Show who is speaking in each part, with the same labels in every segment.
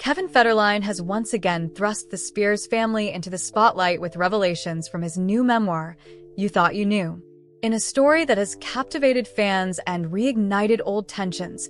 Speaker 1: Kevin Federline has once again thrust the Spears family into the spotlight with revelations from his new memoir, You Thought You Knew. In a story that has captivated fans and reignited old tensions,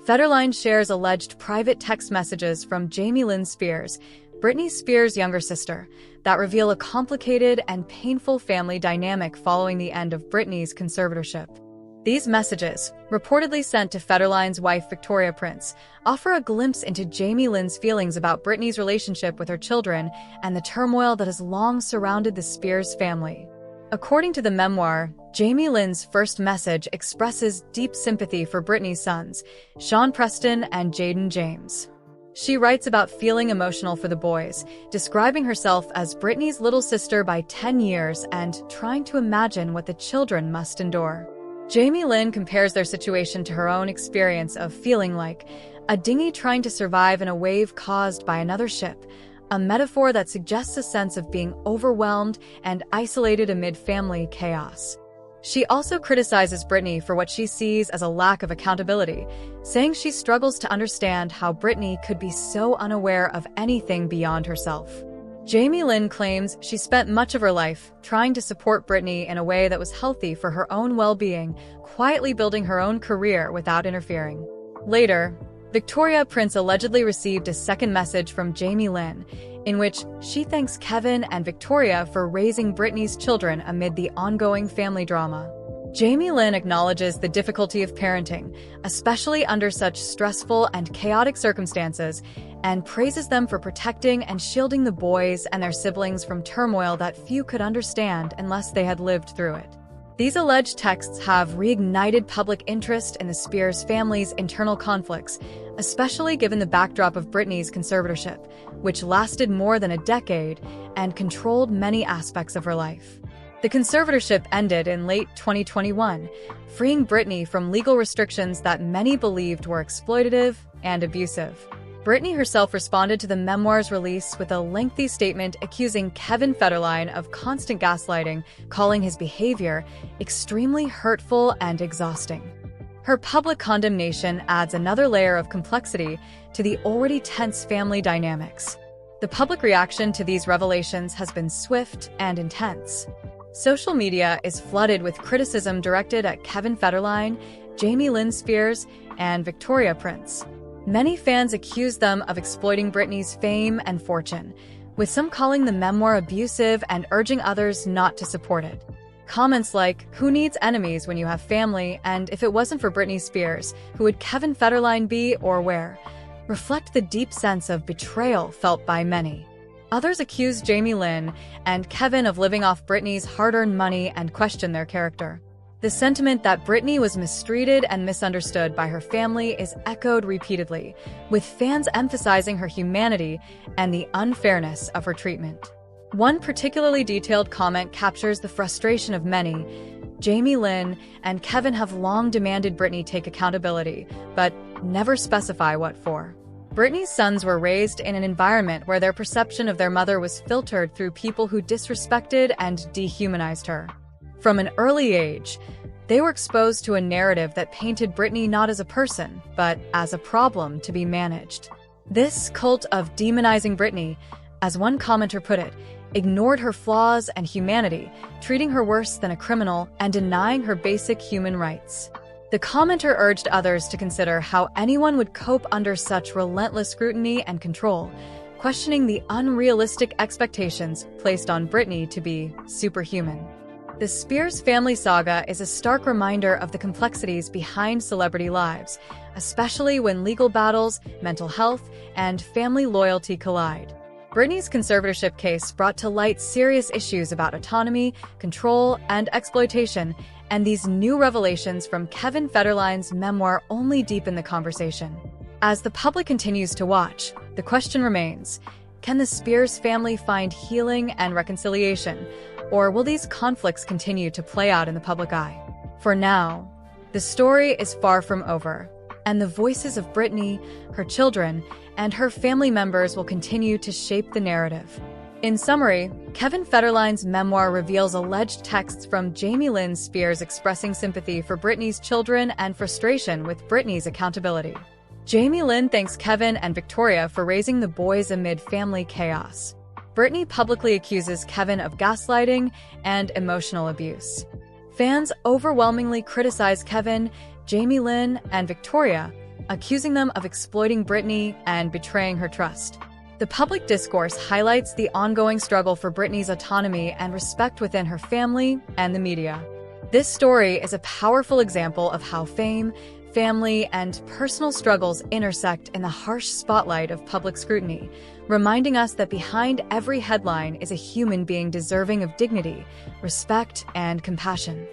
Speaker 1: Federline shares alleged private text messages from Lynn Spears, Britney Spears' younger sister, that reveal a complicated and painful family dynamic following the end of Britney's conservatorship. These messages, reportedly sent to Federline's wife Victoria Prince, offer a glimpse into Lynn's feelings about Britney's relationship with her children and the turmoil that has long surrounded the Spears family. According to the memoir, Lynn's first message expresses deep sympathy for Britney's sons, Sean Preston and Jaden James. She writes about feeling emotional for the boys, describing herself as Britney's little sister by 10 years and trying to imagine what the children must endure. Lynn compares their situation to her own experience of feeling like a dinghy trying to survive in a wave caused by another ship, a metaphor that suggests a sense of being overwhelmed and isolated amid family chaos. She also criticizes Britney for what she sees as a lack of accountability, saying she struggles to understand how Britney could be so unaware of anything beyond herself. Lynn claims she spent much of her life trying to support Britney in a way that was healthy for her own well-being, quietly building her own career without interfering. Later, Victoria Prince allegedly received a second message from Lynn, in which she thanks Kevin and Victoria for raising Britney's children amid the ongoing family drama. Lynn acknowledges the difficulty of parenting, especially under such stressful and chaotic circumstances, and praises them for protecting and shielding the boys and their siblings from turmoil that few could understand unless they had lived through it. These alleged texts have reignited public interest in the Spears family's internal conflicts, especially given the backdrop of Britney's conservatorship, which lasted more than a decade and controlled many aspects of her life. The conservatorship ended in late 2021, freeing Britney from legal restrictions that many believed were exploitative and abusive. Britney herself responded to the memoir's release with a lengthy statement accusing Kevin Federline of constant gaslighting, calling his behavior extremely hurtful and exhausting. Her public condemnation adds another layer of complexity to the already tense family dynamics. The public reaction to these revelations has been swift and intense. Social media is flooded with criticism directed at Kevin Federline, Lynn Spears, and Victoria Prince. Many fans accuse them of exploiting Britney's fame and fortune, with some calling the memoir abusive and urging others not to support it. Comments like, "Who needs enemies when you have family?" and "If it wasn't for Britney Spears, who would Kevin Federline be or where?" reflect the deep sense of betrayal felt by many. Others accuse Lynn and Kevin of living off Britney's hard-earned money and question their character. The sentiment that Britney was mistreated and misunderstood by her family is echoed repeatedly, with fans emphasizing her humanity and the unfairness of her treatment. One particularly detailed comment captures the frustration of many. Lynn and Kevin have long demanded Britney take accountability, but never specify what for. Britney's sons were raised in an environment where their perception of their mother was filtered through people who disrespected and dehumanized her. From an early age, they were exposed to a narrative that painted Britney not as a person, but as a problem to be managed. This cult of demonizing Britney, as one commenter put it, ignored her flaws and humanity, treating her worse than a criminal and denying her basic human rights. The commenter urged others to consider how anyone would cope under such relentless scrutiny and control, questioning the unrealistic expectations placed on Britney to be superhuman. The Spears family saga is a stark reminder of the complexities behind celebrity lives, especially when legal battles, mental health, and family loyalty collide. Britney's conservatorship case brought to light serious issues about autonomy, control, and exploitation, and these new revelations from Kevin Federline's memoir only deepen the conversation. As the public continues to watch, the question remains, can the Spears family find healing and reconciliation, or will these conflicts continue to play out in the public eye? For now, the story is far from over, and the voices of Britney, her children, and her family members will continue to shape the narrative. In summary, Kevin Federline's memoir reveals alleged texts from Lynn Spears expressing sympathy for Britney's children and frustration with Britney's accountability. Lynn thanks Kevin and Victoria for raising the boys amid family chaos. Britney publicly accuses Kevin of gaslighting and emotional abuse. Fans overwhelmingly criticize Kevin, Lynn, and Victoria, accusing them of exploiting Britney and betraying her trust. The public discourse highlights the ongoing struggle for Britney's autonomy and respect within her family and the media. This story is a powerful example of how fame, family, and personal struggles intersect in the harsh spotlight of public scrutiny, reminding us that behind every headline is a human being deserving of dignity, respect, and compassion.